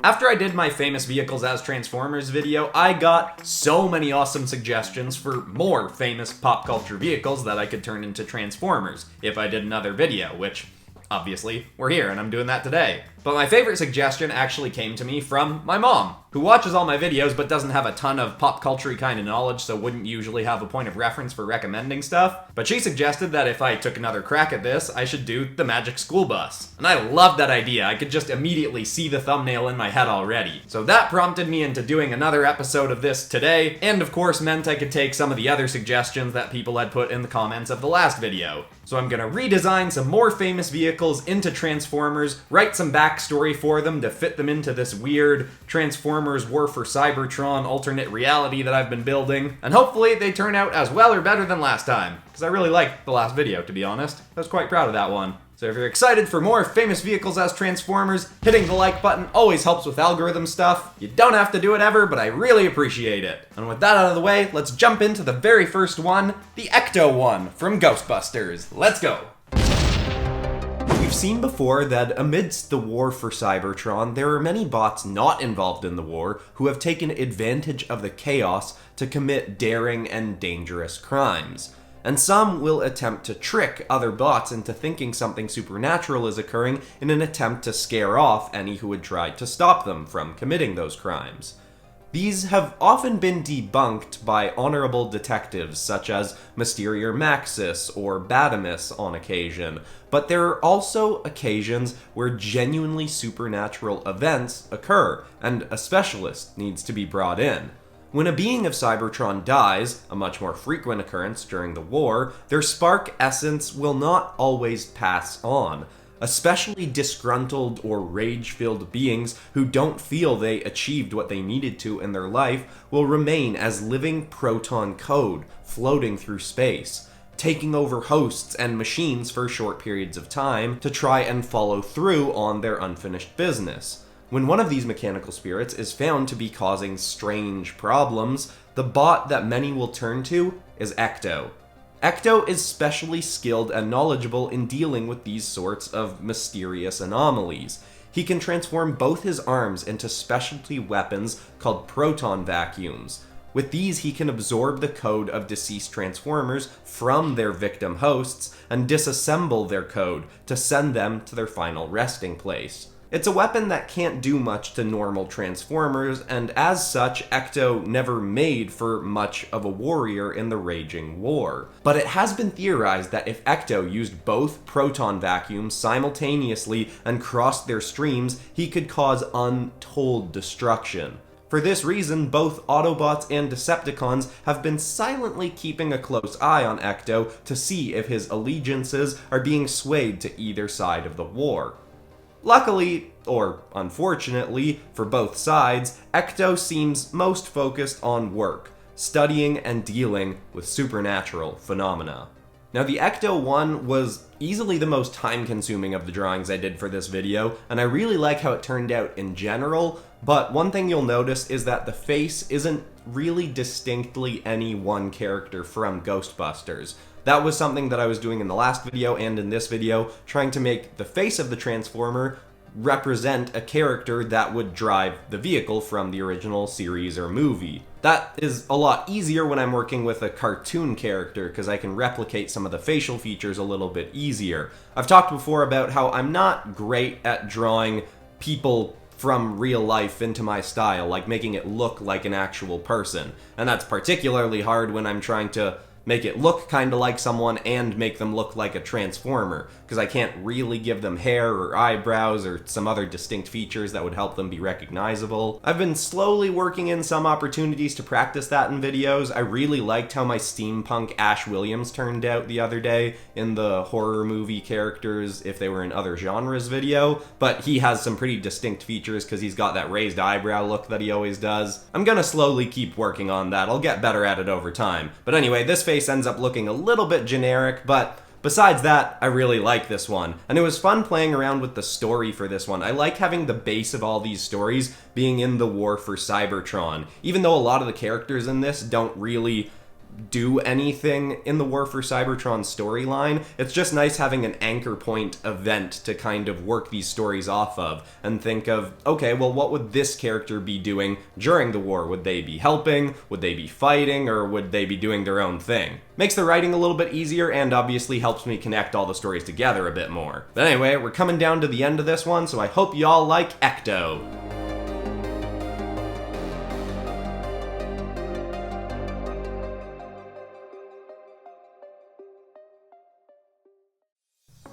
After I did my famous vehicles as Transformers video, I got so many awesome suggestions for more famous pop culture vehicles that I could turn into Transformers if I did another video, which obviously we're here and I'm doing that today. But my favorite suggestion actually came to me from my mom, who watches all my videos but doesn't have a ton of pop culture kind of knowledge, so wouldn't usually have a point of reference for recommending stuff. But she suggested that if I took another crack at this, I should do the Magic School Bus. And I loved that idea. I could just immediately see the thumbnail in my head already. So that prompted me into doing another episode of this today, and of course meant I could take some of the other suggestions that people had put in the comments of the last video. So I'm gonna redesign some more famous vehicles into Transformers, write some backstory for them to fit them into this weird Transformers War for Cybertron alternate reality that I've been building, and hopefully they turn out as well or better than last time, because I really liked the last video, to be honest. I was quite proud of that one. So if you're excited for more famous vehicles as Transformers, hitting the like button always helps with algorithm stuff. You don't have to do it ever, but I really appreciate it. And with that out of the way, let's jump into the very first one, the Ecto one from Ghostbusters. Let's go! We've seen before that amidst the war for Cybertron, there are many bots not involved in the war who have taken advantage of the chaos to commit daring and dangerous crimes. And some will attempt to trick other bots into thinking something supernatural is occurring in an attempt to scare off any who would try to stop them from committing those crimes. These have often been debunked by honorable detectives such as Mysterior Maxis or Badamus on occasion, but there are also occasions where genuinely supernatural events occur, and a specialist needs to be brought in. When a being of Cybertron dies, a much more frequent occurrence during the war, their spark essence will not always pass on. Especially disgruntled or rage-filled beings who don't feel they achieved what they needed to in their life will remain as living proton code floating through space, taking over hosts and machines for short periods of time to try and follow through on their unfinished business. When one of these mechanical spirits is found to be causing strange problems, the bot that many will turn to is Ecto. Ecto is specially skilled and knowledgeable in dealing with these sorts of mysterious anomalies. He can transform both his arms into specialty weapons called proton vacuums. With these, he can absorb the code of deceased Transformers from their victim hosts and disassemble their code to send them to their final resting place. It's a weapon that can't do much to normal Transformers, and as such, Ecto never made for much of a warrior in the raging war. But it has been theorized that if Ecto used both proton vacuums simultaneously and crossed their streams, he could cause untold destruction. For this reason, both Autobots and Decepticons have been silently keeping a close eye on Ecto to see if his allegiances are being swayed to either side of the war. Luckily, or unfortunately, for both sides, Ecto seems most focused on work, studying and dealing with supernatural phenomena. Now, the Ecto one was easily the most time-consuming of the drawings I did for this video, and I really like how it turned out in general, but one thing you'll notice is that the face isn't really distinctly any one character from Ghostbusters. That was something that I was doing in the last video and in this video, trying to make the face of the Transformer represent a character that would drive the vehicle from the original series or movie. That is a lot easier when I'm working with a cartoon character, because I can replicate some of the facial features a little bit easier. I've talked before about how I'm not great at drawing people from real life into my style, like making it look like an actual person. And that's particularly hard when I'm trying to make it look kinda like someone and make them look like a Transformer, because I can't really give them hair or eyebrows or some other distinct features that would help them be recognizable. I've been slowly working in some opportunities to practice that in videos. I really liked how my steampunk Ash Williams turned out the other day in the horror movie characters if they were in other genres video, but he has some pretty distinct features because he's got that raised eyebrow look that he always does. I'm gonna slowly keep working on that. I'll get better at it over time. But anyway, this face ends up looking a little bit generic, but besides that, I really like this one. And it was fun playing around with the story for this one. I like having the base of all these stories being in the war for Cybertron, even though a lot of the characters in this don't really do anything in the War for Cybertron storyline. It's just nice having an anchor point event to kind of work these stories off of and think of, okay, well, what would this character be doing during the war? Would they be helping? Would they be fighting? Or would they be doing their own thing? Makes the writing a little bit easier and obviously helps me connect all the stories together a bit more. But anyway, we're coming down to the end of this one, so I hope y'all like Ecto.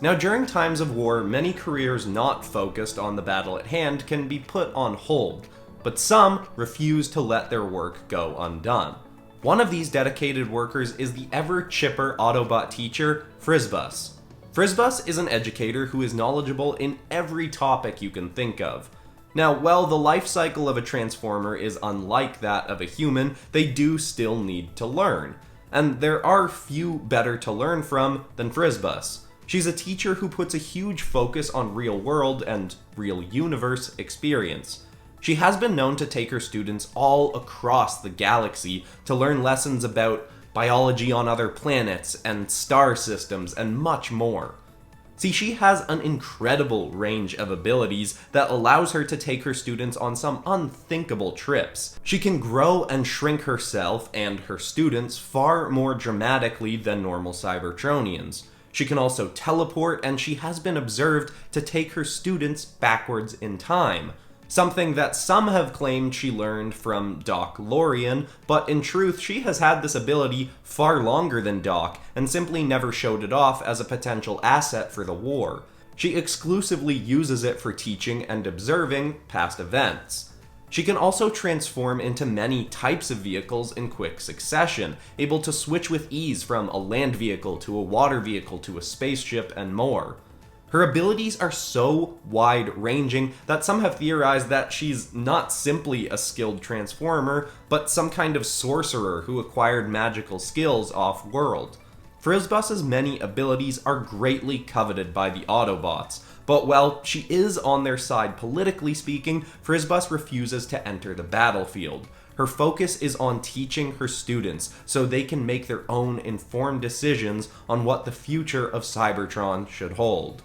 Now, during times of war, many careers not focused on the battle at hand can be put on hold, but some refuse to let their work go undone. One of these dedicated workers is the ever-chipper Autobot teacher, Frizzbus. Frizzbus is an educator who is knowledgeable in every topic you can think of. Now, while the life cycle of a Transformer is unlike that of a human, they do still need to learn. And there are few better to learn from than Frizzbus. She's a teacher who puts a huge focus on real-world and real-universe experience. She has been known to take her students all across the galaxy to learn lessons about biology on other planets and star systems and much more. See, she has an incredible range of abilities that allows her to take her students on some unthinkable trips. She can grow and shrink herself and her students far more dramatically than normal Cybertronians. She can also teleport, and she has been observed to take her students backwards in time. Something that some have claimed she learned from Delorean, but in truth, she has had this ability far longer than Doc, and simply never showed it off as a potential asset for the war. She exclusively uses it for teaching and observing past events. She can also transform into many types of vehicles in quick succession, able to switch with ease from a land vehicle to a water vehicle to a spaceship and more. Her abilities are so wide-ranging that some have theorized that she's not simply a skilled transformer, but some kind of sorcerer who acquired magical skills off-world. Frizzbus's many abilities are greatly coveted by the Autobots, but while she is on their side politically speaking, Frizzbus refuses to enter the battlefield. Her focus is on teaching her students so they can make their own informed decisions on what the future of Cybertron should hold.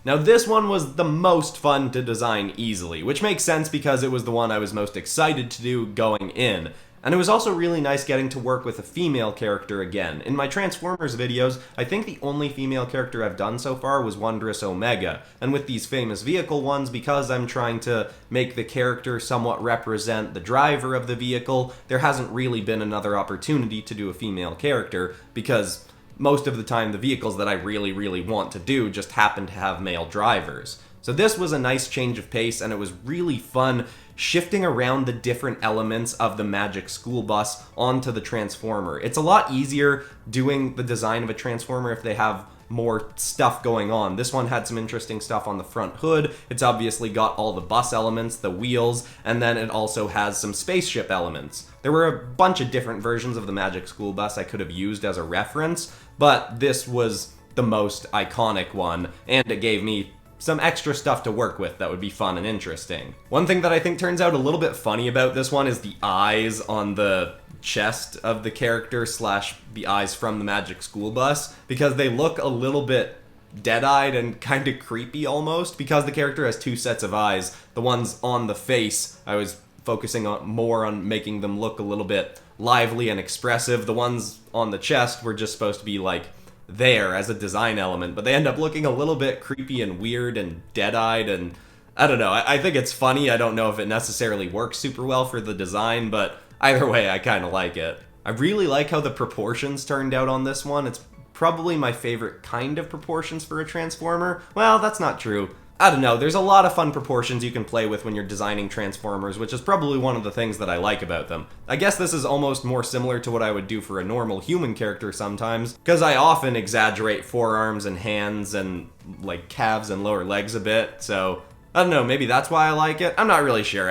Now, this one was the most fun to design easily, which makes sense because it was the one I was most excited to do going in. And it was also really nice getting to work with a female character again. In my Transformers videos, I think the only female character I've done so far was Wondrous Omega, and with these famous vehicle ones, because I'm trying to make the character somewhat represent the driver of the vehicle, there hasn't really been another opportunity to do a female character, because most of the time the vehicles that I really want to do just happen to have male drivers. So this was a nice change of pace, and it was really fun shifting around the different elements of the Magic School Bus onto the Transformer. It's a lot easier doing the design of a Transformer if they have more stuff going on. This one had some interesting stuff on the front hood. It's obviously got all the bus elements, the wheels, and then it also has some spaceship elements. There were a bunch of different versions of the Magic School Bus I could have used as a reference, but this was the most iconic one, and it gave me some extra stuff to work with that would be fun and interesting. One thing that I think turns out a little bit funny about this one is the eyes on the chest of the character / the eyes from the Magic School Bus, because they look a little bit dead-eyed and kind of creepy almost, because the character has two sets of eyes. The ones on the face, I was focusing more on making them look a little bit lively and expressive. The ones on the chest were just supposed to be like there as a design element, but they end up looking a little bit creepy and weird and dead-eyed, and I don't know, I think it's funny. I don't know if it necessarily works super well for the design, but either way, I kind of like it. I really like how the proportions turned out on this one. It's probably my favorite kind of proportions for a Transformer. Well, that's not true. I don't know, there's a lot of fun proportions you can play with when you're designing Transformers, which is probably one of the things that I like about them. I guess this is almost more similar to what I would do for a normal human character sometimes, because I often exaggerate forearms and hands and like calves and lower legs a bit, so I don't know, maybe that's why I like it? I'm not really sure,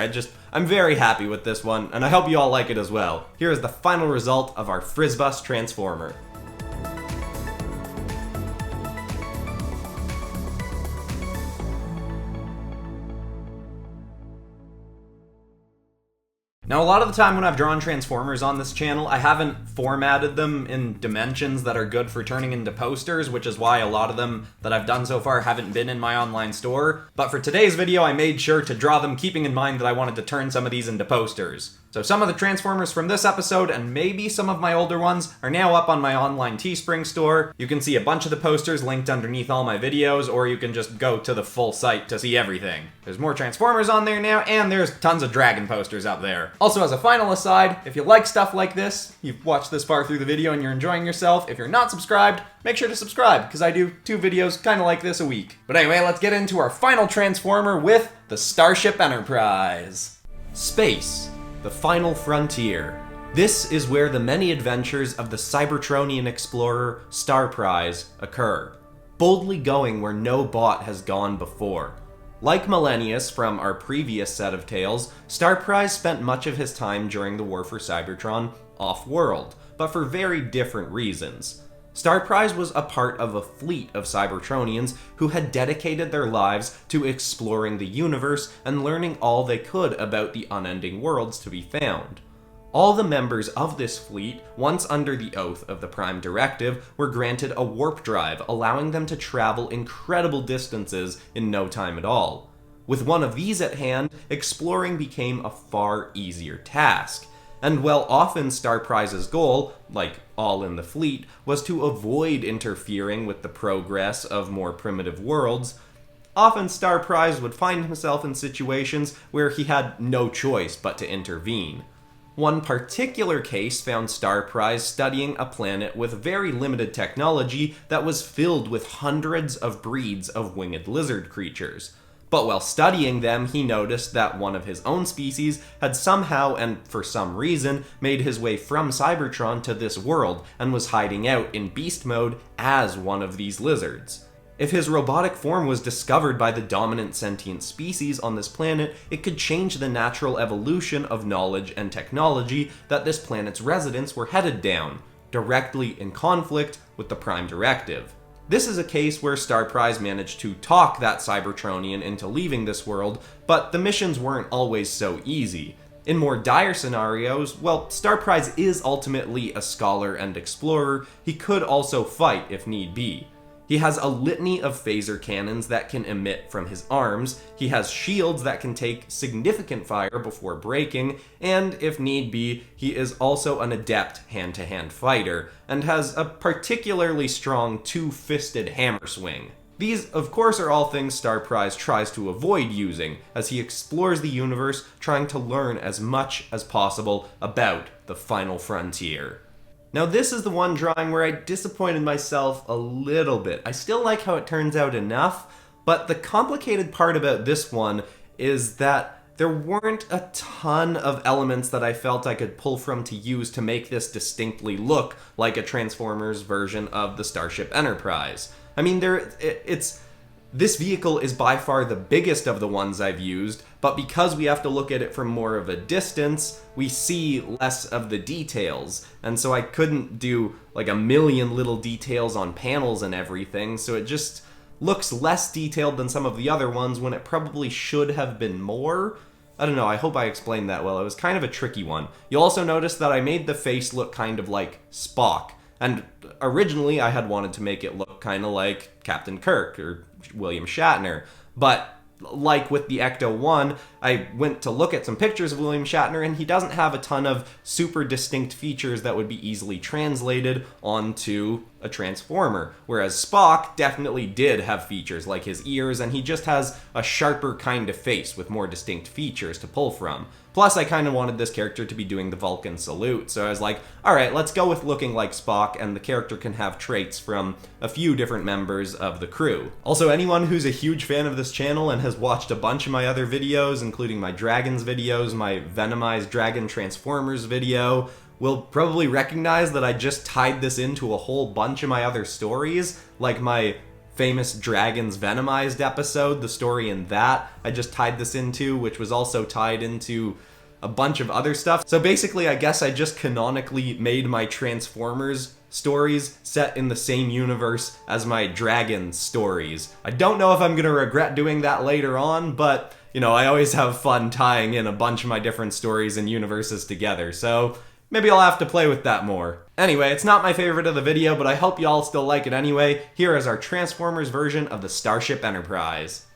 I'm very happy with this one, and I hope you all like it as well. Here is the final result of our Frizzbus Transformer. Now, a lot of the time when I've drawn Transformers on this channel, I haven't formatted them in dimensions that are good for turning into posters, which is why a lot of them that I've done so far haven't been in my online store. But for today's video, I made sure to draw them keeping in mind that I wanted to turn some of these into posters. So some of the Transformers from this episode, and maybe some of my older ones, are now up on my online Teespring store. You can see a bunch of the posters linked underneath all my videos, or you can just go to the full site to see everything. There's more Transformers on there now, and there's tons of Dragon posters up there. Also, as a final aside, if you like stuff like this, you've watched this far through the video and you're enjoying yourself, if you're not subscribed, make sure to subscribe, because I do 2 videos kind of like this a week. But anyway, let's get into our final Transformer with the Starship Enterprise. Space, the final frontier. This is where the many adventures of the Cybertronian explorer Starprise occur, boldly going where no bot has gone before. Like Millennius from our previous set of tales, Starprise spent much of his time during the War for Cybertron off-world, but for very different reasons. Starprise was a part of a fleet of Cybertronians who had dedicated their lives to exploring the universe and learning all they could about the unending worlds to be found. All the members of this fleet, once under the oath of the Prime Directive, were granted a warp drive, allowing them to travel incredible distances in no time at all. With one of these at hand, exploring became a far easier task. And while often Starprise's goal, like all in the fleet, was to avoid interfering with the progress of more primitive worlds, often Starprise would find himself in situations where he had no choice but to intervene. One particular case found Starprise studying a planet with very limited technology that was filled with hundreds of breeds of winged lizard creatures. But while studying them, he noticed that one of his own species had somehow, and for some reason, made his way from Cybertron to this world and was hiding out in beast mode as one of these lizards. If his robotic form was discovered by the dominant sentient species on this planet, it could change the natural evolution of knowledge and technology that this planet's residents were headed down, directly in conflict with the Prime Directive. This is a case where Starprise managed to talk that Cybertronian into leaving this world, but the missions weren't always so easy. In more dire scenarios, well, Starprise is ultimately a scholar and explorer. He could also fight if need be. He has a litany of phaser cannons that can emit from his arms, he has shields that can take significant fire before breaking, and if need be, he is also an adept hand-to-hand fighter, and has a particularly strong two-fisted hammer swing. These, of course, are all things Starprise tries to avoid using, as he explores the universe trying to learn as much as possible about the final frontier. Now this is the one drawing where I disappointed myself a little bit. I still like how it turns out enough, but the complicated part about this one is that there weren't a ton of elements that I felt I could pull from to use to make this distinctly look like a Transformers version of the Starship Enterprise. I mean, this vehicle is by far the biggest of the ones I've used, but because we have to look at it from more of a distance, we see less of the details. And so I couldn't do like a million little details on panels and everything, so it just looks less detailed than some of the other ones when it probably should have been more. I don't know, I hope I explained that well. It was kind of a tricky one. You'll also notice that I made the face look kind of like Spock. And originally I had wanted to make it look kind of like Captain Kirk or William Shatner, but like with the Ecto-1, I went to look at some pictures of William Shatner and he doesn't have a ton of super distinct features that would be easily translated onto a Transformer, whereas Spock definitely did have features like his ears, and he just has a sharper kind of face with more distinct features to pull from. Plus, I kind of wanted this character to be doing the Vulcan salute, so I was like, alright, let's go with looking like Spock, and the character can have traits from a few different members of the crew. Also, anyone who's a huge fan of this channel and has watched a bunch of my other videos, including my Dragons videos, my Venomized Dragon Transformers video, will probably recognize that I just tied this into a whole bunch of my other stories, like my famous Dragons Venomized episode, the story in that I just tied this into, which was also tied into a bunch of other stuff. So basically, I guess I just canonically made my Transformers stories set in the same universe as my Dragon stories. I don't know if I'm gonna regret doing that later on, but you know, I always have fun tying in a bunch of my different stories and universes together, so maybe I'll have to play with that more. Anyway, it's not my favorite of the video, but I hope y'all still like it anyway. Here is our Transformers version of the Starship Enterprise.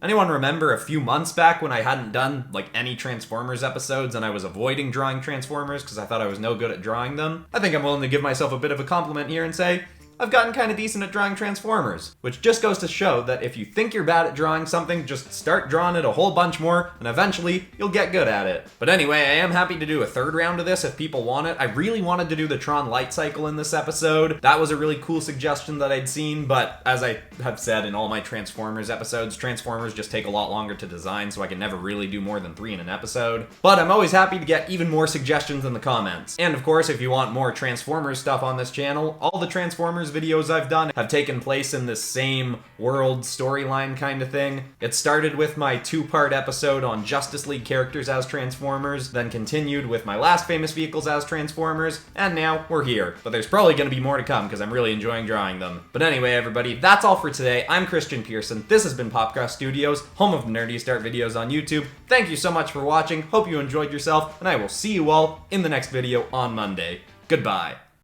Anyone remember a few months back when I hadn't done, like, any Transformers episodes and I was avoiding drawing Transformers because I thought I was no good at drawing them? I think I'm willing to give myself a bit of a compliment here and say, I've gotten kind of decent at drawing Transformers, which just goes to show that if you think you're bad at drawing something, just start drawing it a whole bunch more, and eventually you'll get good at it. But anyway, I am happy to do a third round of this if people want it. I really wanted to do the Tron light cycle in this episode. That was a really cool suggestion that I'd seen, but as I have said in all my Transformers episodes, Transformers just take a lot longer to design, so I can never really do more than 3 in an episode. But I'm always happy to get even more suggestions in the comments. And of course, if you want more Transformers stuff on this channel, all the Transformers videos I've done have taken place in this same world storyline kind of thing. It started with my 2-part episode on Justice League characters as Transformers, then continued with my last famous vehicles as Transformers, and now we're here. But there's probably going to be more to come because I'm really enjoying drawing them. But anyway, everybody, that's all for today. I'm Christian Pearson. This has been PopCross Studios, home of Nerdy Start videos on YouTube. Thank you so much for watching. Hope you enjoyed yourself, and I will see you all in the next video on Monday. Goodbye.